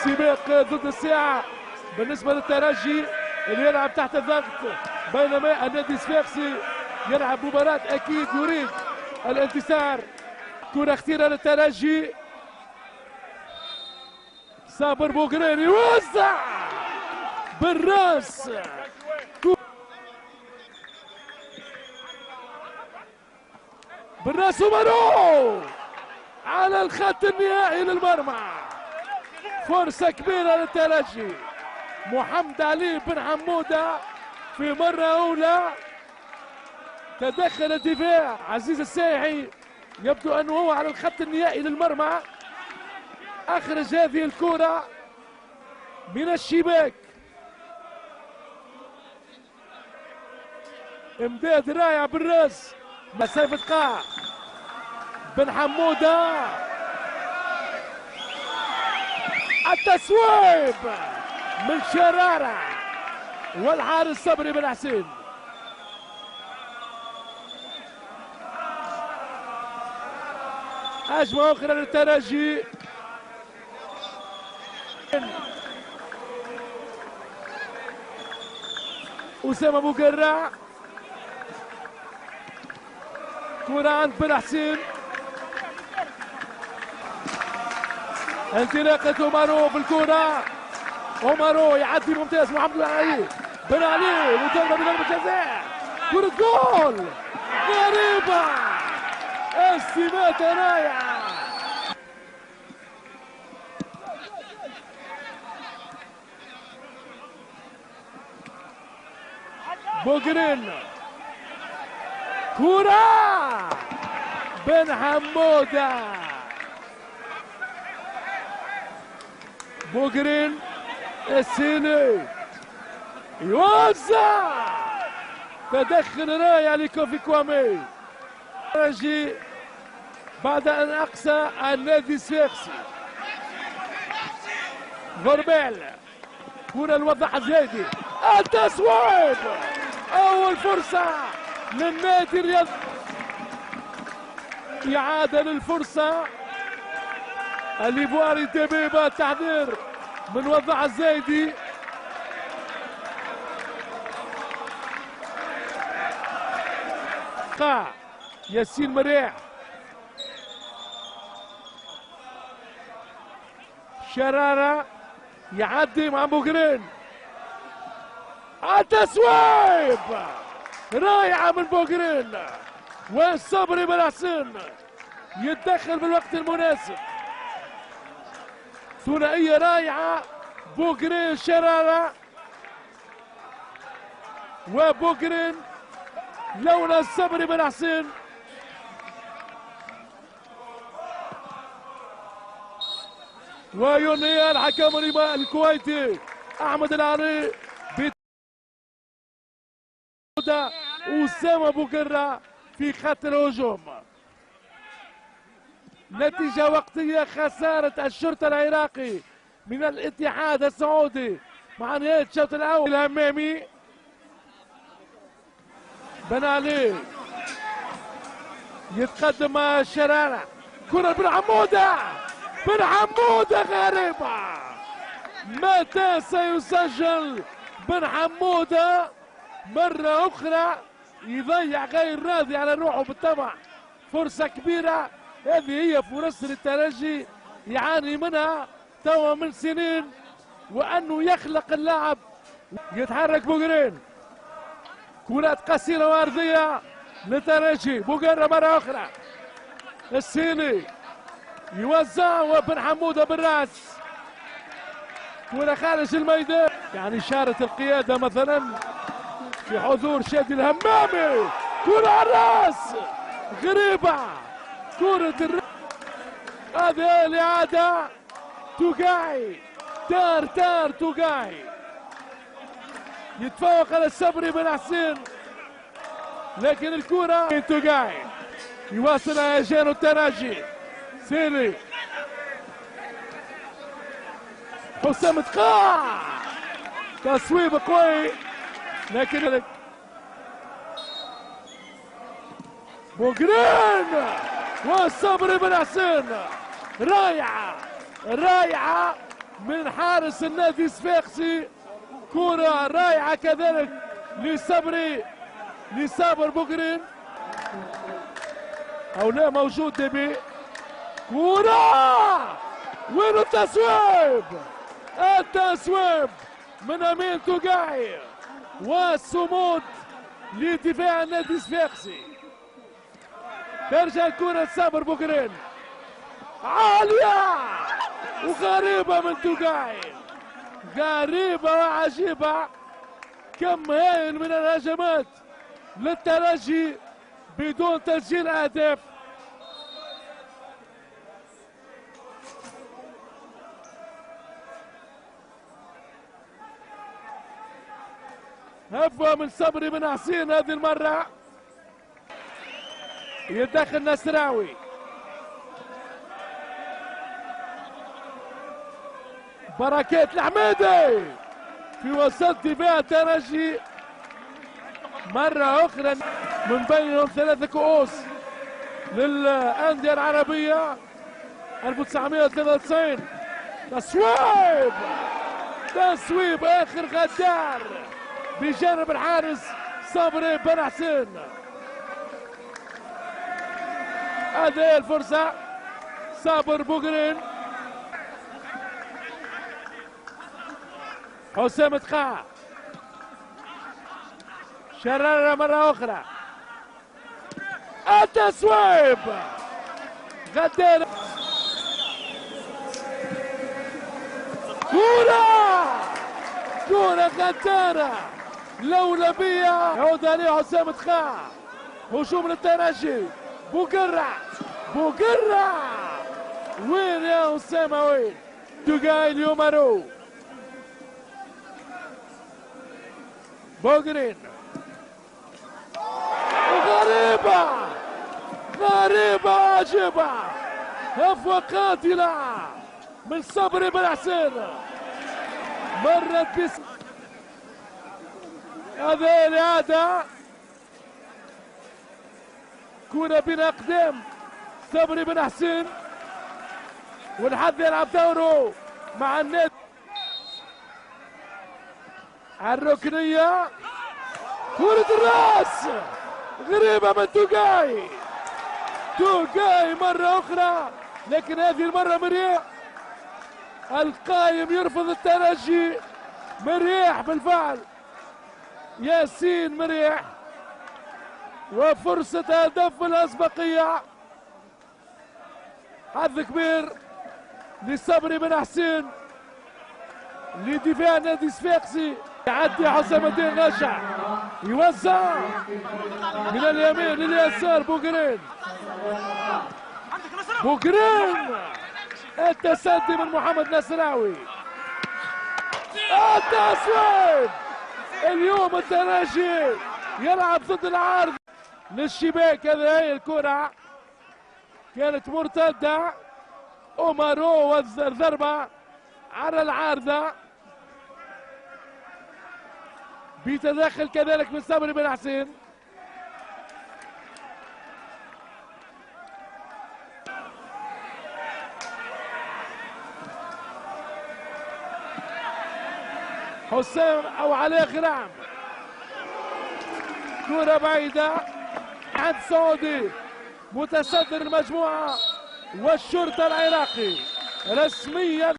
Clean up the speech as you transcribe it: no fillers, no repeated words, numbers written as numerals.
السباق ضد الساعة بالنسبة للترجي اللي يلعب تحت الضغط، بينما النادي الصفاقسي يلعب مباراة أكيد يريد الانتصار. كرة اختيرة للترجي، صابر بوغرين يوزع بالراس، بالراس ومارو على الخط النهائي للمرمى. فرصة كبيرة للترجي. محمد علي بن حمودة في مرة أولى تدخل الدفاع. عزيز السايحي يبدو أنه هو على الخط النهائي للمرمى، أخرج هذه الكرة من الشباك. امداد رائع بالراس، مسافة قاع بن حمودة، التسويب من شرارة والحارس صبري بن حسين. هجمة أخرى للترجي، أسامة بوقرع، كرة عند بن حسين، انطلاقة مارو بالكرة، ومارو يعدي ممتاز. محمد علي بن علي مطالبة بضربة جزاء، كرة جول غريبة، استماتة رائعة. بوغرين، كرة بن حمودة، بوغرين السيني يوزع، تدخل رائع لكوفي كوامي. الترجي بعد ان اقصى النادي الصفاقسي. غربال، كرة الوضع الزايدي، التسويب، اول فرصة للنادي الرياضي. اعادة للفرصة، اليفواري دبيبة، تحذير من وضع الزايدي. قاع ياسين مريح، شرارة يعدي مع بوغرين، التسويب رائعة من بوغرين، والصبري بن حسين يتدخل بالوقت المناسب. ثنائية رائعة، بوغرين شرارة وبوغرين لولا الصبري بن حسين. وينهي الحكم الكويتي احمد العري أسامة بوغرة في خط الهجوم. نتيجة وقتية، خسارة الشرطة العراقي من الاتحاد السعودي مع نهاية الشوط الأول. الهمامي، بن علي يتقدم مع شرارة، كرة بن حمودة، بن حمودة غريبة. متى سيسجل بن حمودة مرة أخرى؟ يضيع غير راضي على روحه بالطبع. فرصة كبيرة، هذه هي فرص للترجي يعاني منها توا من سنين، وأنه يخلق اللعب. يتحرك بوغرين، كرات قصيرة وأرضية للترجي. بوغرة مرة أخرى، السيني يوزع وبن حمودة بالراس، كرة خارج الميدان. يعني إشارة القيادة مثلا في حضور شادي الهمامي، كرة على الراس غريبة، كرة الراس. هذه الإعادة، توقعي تار توقعي يتفوق على الصبري بن حسين، لكن الكرة توقعي يواصل هيجان الترجي. سيلي، حسام تقاع، تصويب قوي، لكن بوغرين والصبري بن حسين، رائعة من حارس النادي الصفاقسي. كرة رائعة كذلك لصابر بوغرين، او لا موجود ديبي. كرة وين التصويب؟ التصويب من امين توقاعي والصمود لدفاع النادي الصفاقسي. ترجع الكرة لصابر بوغرين عالية وغريبة من توقاعي، غريبة وعجيبة. كم هائل من الهجمات للترجي بدون تسجيل اهداف. هفوة من صبري بن حسين هذه المرة. يدخل نسراوي، بركات الحميدي في وسط دفاع الترجي مرة أخرى. من بينهم 3 كؤوس للأندية العربية 1993. تصويب آخر غدار بجانب الحارس صبري بن حسين. هذه الفرصة صابر بوغرين، حسام تقاع، شررها مرة أخرى، التصويب غدار. كرة غدارة لولبية يعود عليه حسام تقاع. هجوم للترجي، بوقرع وين يا أسامة وين؟ توقاعي اليوم رو بوغرين، غريبة عجيبة. هفوة قاتلة من صبري بن حسين، مرت بس. هذه الإعادة، كرة بين أقدام صبري بن حسين، والحد يلعب دوره مع النادي. الركنية، كرة الراس غريبة من توقاعي مرة أخرى، لكن هذه المرة مريح. القايم يرفض الترجي، مريح بالفعل ياسين مريح، وفرصة هدف الأسبقية. حظ كبير لصبري بن حسين لدفاع النادي الصفاقسي. يعدي حسام الدين غاشع، يوزع من اليمين لليسار. بوغرين التسدي من محمد نسراوي. التصويب اليوم الترجي يلعب ضد العارضة للشباك. هذه هي الكرة كانت مرتدة، أومارو والضربة على العارضة بتدخل كذلك من صبري بن حسين. حسام او عليه غرام، كرة بعيدة عند سعودي متصدر المجموعة والشرطة العراقي رسميا.